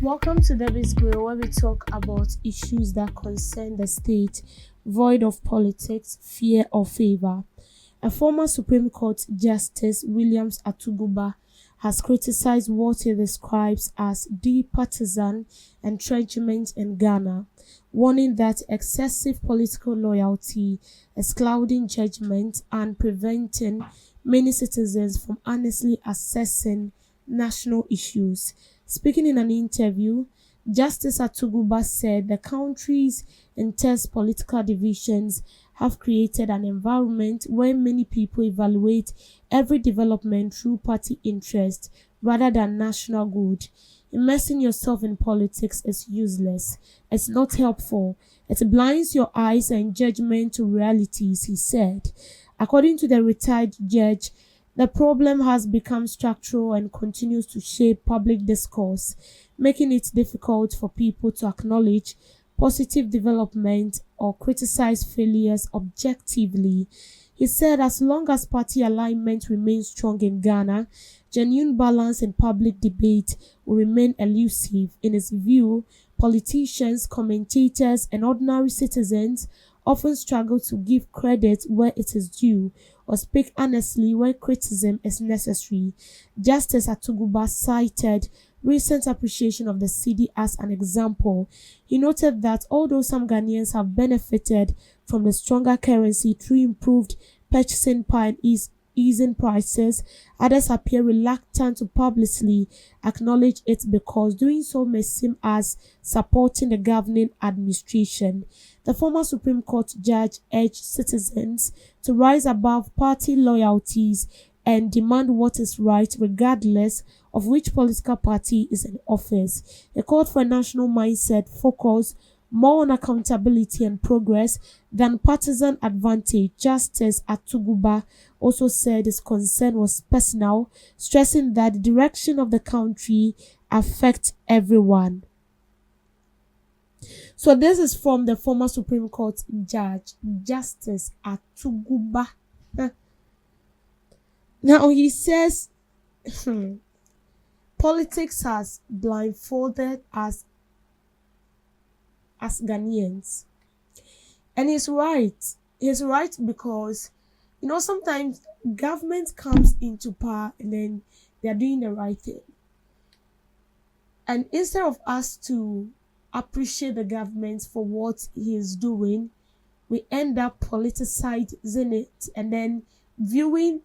Welcome to Debbie's Grill, where we talk about issues that concern the state, void of politics, fear, or favor. A former Supreme Court Justice, Williams Atuguba, has criticized what he describes as the partisan entrenchment in Ghana, warning that excessive political loyalty is clouding judgment and preventing many citizens from honestly assessing national issues. Speaking in an interview, Justice Atuguba said the country's intense political divisions have created an environment where many people evaluate every development through party interest rather than national good. Immersing yourself in politics is useless. It's not helpful. It blinds your eyes and judgment to realities, he said. According to the retired judge, the problem has become structural and continues to shape public discourse, making it difficult for people to acknowledge positive development or criticize failures objectively. He said as long as party alignment remains strong in Ghana, genuine balance in public debate will remain elusive. In his view, politicians, commentators, and ordinary citizens often struggle to give credit where it is due or speak honestly when criticism is necessary. Justice Atuguba cited recent appreciation of the cedi as an example. He noted that although some Ghanaians have benefited from the stronger currency through improved purchasing power and easing prices, others appear reluctant to publicly acknowledge it because doing so may seem as supporting the governing administration. The former Supreme Court judge urged citizens to rise above party loyalties and demand what is right regardless of which political party is in office. He called for a national mindset focused more on accountability and progress than partisan advantage. Justice Atuguba also said his concern was personal, stressing that the direction of the country affects everyone. So this is from the former Supreme Court judge, Justice Atuguba. Now he says politics has blindfolded us as Ghanaians. And he's right. He's right because, sometimes government comes into power and then they're doing the right thing. And instead of us to appreciate the government for what he is doing, we end up politicizing it and then viewing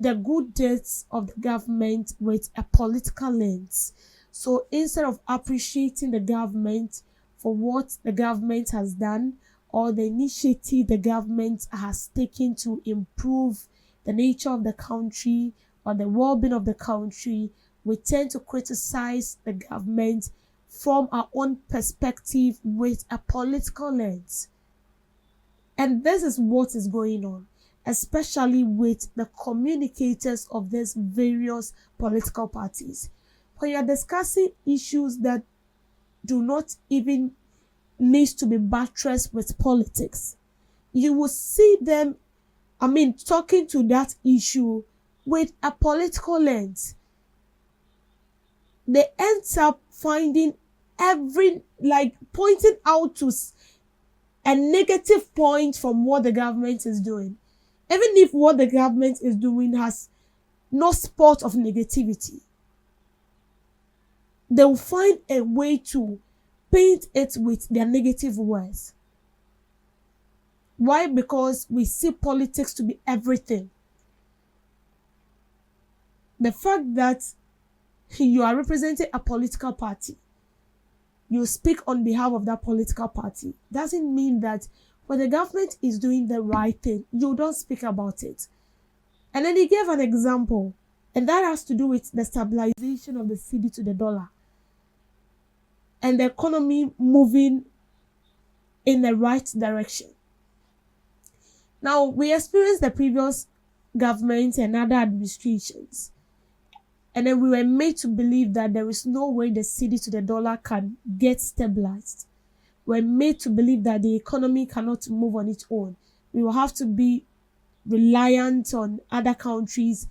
the good deeds of the government with a political lens. So instead of appreciating the government for what the government has done or the initiative the government has taken to improve the nature of the country or the well-being of the country, we tend to criticize the government from our own perspective with a political lens. And this is what is going on, especially with the communicators of these various political parties. When you are discussing issues that do not even need to be buttressed with politics, you will see them, talking to that issue with a political lens. They end up finding pointing out to a negative point from what the government is doing. Even if what the government is doing has no spot of negativity, they will find a way to paint it with their negative words. Why? Because we see politics to be everything. The fact that you are representing a political party, you speak on behalf of that political party, doesn't mean that when the government is doing the right thing, you don't speak about it. And then he gave an example, and that has to do with the stabilization of the cedi to the dollar and the economy moving in the right direction. Now, we experienced the previous government and other administrations, and then we were made to believe that there is no way the cedi to the dollar can get stabilized. We're made to believe that the economy cannot move on its own. We will have to be reliant on other countries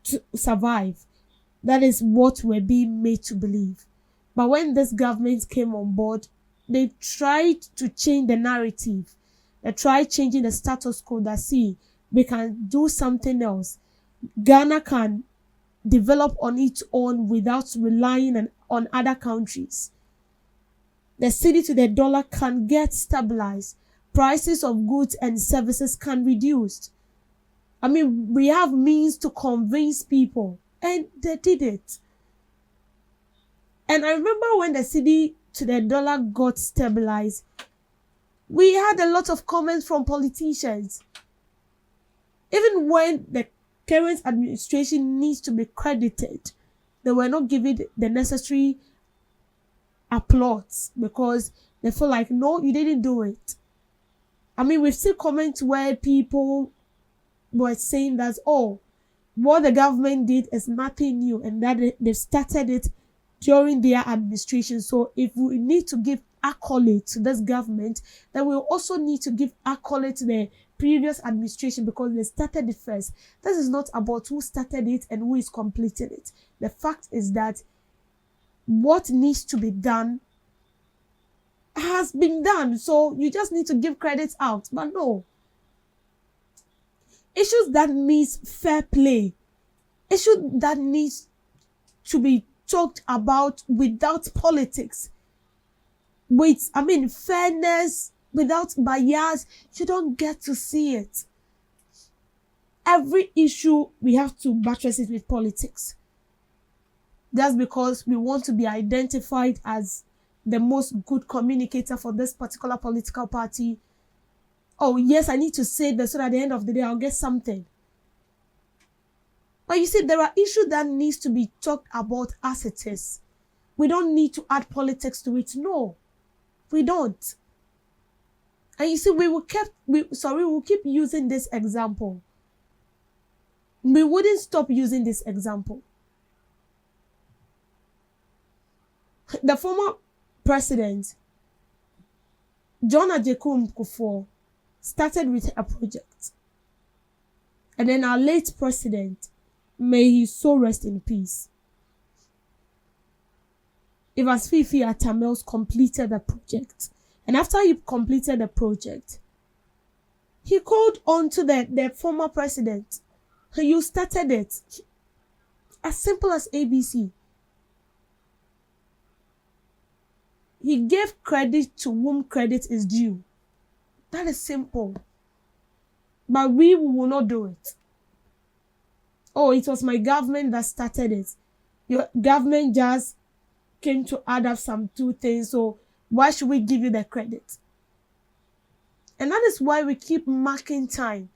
to survive. That is what we're being made to believe. But when this government came on board, they tried to change the narrative. They tried changing the status quo that, see, we can do something else. Ghana can develop on its own without relying on other countries. The cedi to the dollar can get stabilized. Prices of goods and services can reduce. I mean, we have means to convince people, and they did it. And I remember when the cedi to the dollar got stabilized, we had a lot of comments from politicians. Even when the current administration needs to be credited, they were not given the necessary applause because they feel like, no, you didn't do it. I mean, we've seen comments where people were saying that, oh, what the government did is nothing new and that they've started it during their administration. So if we need to give accolade to this government, then we also need to give accolade to the previous administration because they started it first. This is not about who started it and who is completing it. The fact is that what needs to be done has been done. So you just need to give credit out. But no. Issues that needs fair play. Issues that needs to be talked about without politics. With, fairness, without bias, you don't get to see it. Every issue, we have to buttress it with politics. That's because we want to be identified as the most good communicator for this particular political party. Oh, yes, I need to say this so that at the end of the day, I'll get something. But you see, there are issues that needs to be talked about as it is. We don't need to add politics to it. No, we don't. And you see, we will keep using this example. We wouldn't stop using this example. The former president, John Ajekum Kufuor, started with a project. And then our late president, may he so rest in peace, Evans Fifi Atamels, completed the project. And after he completed the project, he called on to the former president. You started it. As simple as ABC. He gave credit to whom credit is due. That is simple. But we will not do it. Oh, it was my government that started it. Your government just came to add up some two things, so why should we give you the credit? And that is why we keep marking time.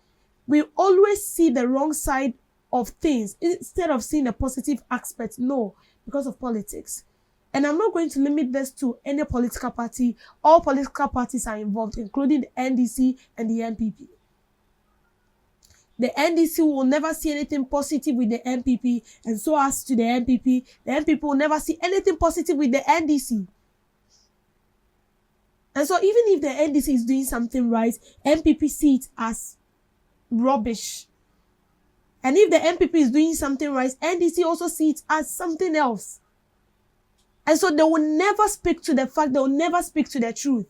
We always see the wrong side of things instead of seeing the positive aspect. No, because of politics. And I'm not going to limit this to any political party. All political parties are involved, including the NDC and the NPP. The NDC will never see anything positive with the NPP, and so as to the NPP. The NPP will never see anything positive with the NDC. And so even if the NDC is doing something right, NPP see it as rubbish. And if the NPP is doing something right, NDC also see it as something else. And so they will never speak to the fact, they will never speak to the truth.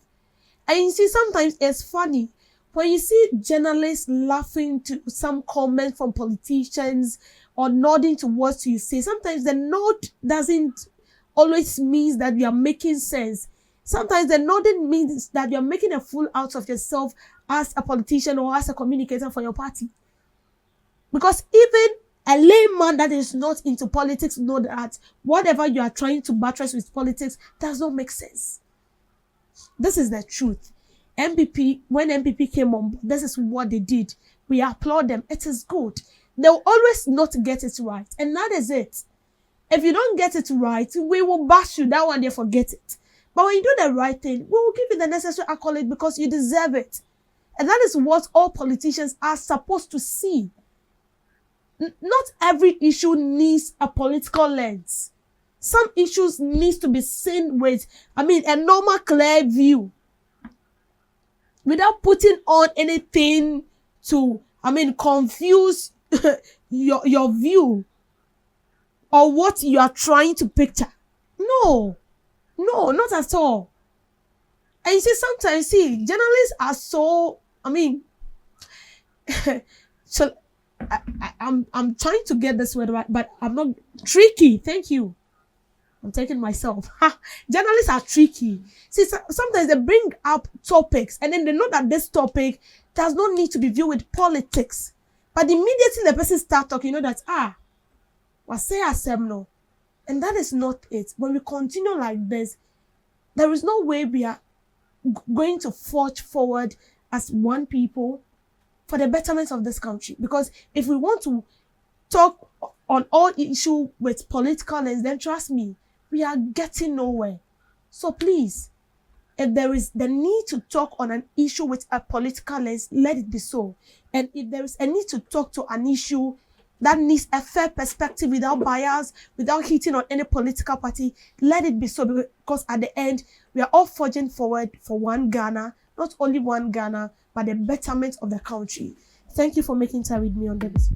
And you see, sometimes it's funny when you see journalists laughing to some comment from politicians or nodding to what you say. Sometimes the nod doesn't always mean that you are making sense. Sometimes the nodding means that you are making a fool out of yourself as a politician or as a communicator for your party. Because even a layman that is not into politics know that whatever you are trying to buttress with politics does not make sense. This is the truth. MPP, when MPP came on, this is what they did. We applaud them. It is good. They'll always not get it right. And that is it. If you don't get it right, we will bash you. That one, they forget it. But when you do the right thing, we will give you the necessary accolade because you deserve it. And that is what all politicians are supposed to see. Not every issue needs a political lens. Some issues need to be seen with, a normal, clear view. Without putting on anything to, confuse your view or what you are trying to picture. No. No, not at all. And you see, sometimes, see, journalists are so, I mean, so I'm trying to get this word right, but I'm not tricky. Thank you. I'm taking myself. Journalists are tricky. See, sometimes they bring up topics and then they know that this topic does not need to be viewed with politics. But immediately the person start talking, you know that, what say no. And that is not it. When we continue like this, there is no way we are going to forge forward as one people for the betterment of this country. Because if we want to talk on all issue with political lens, then trust me, we are getting nowhere. So please, if there is the need to talk on an issue with a political lens, let it be so. And if there is a need to talk to an issue that needs a fair perspective without bias, without hitting on any political party, let it be so. Because at the end, we are all forging forward for one Ghana, not only one Ghana, but the betterment of the country. Thank you for making time with me on this.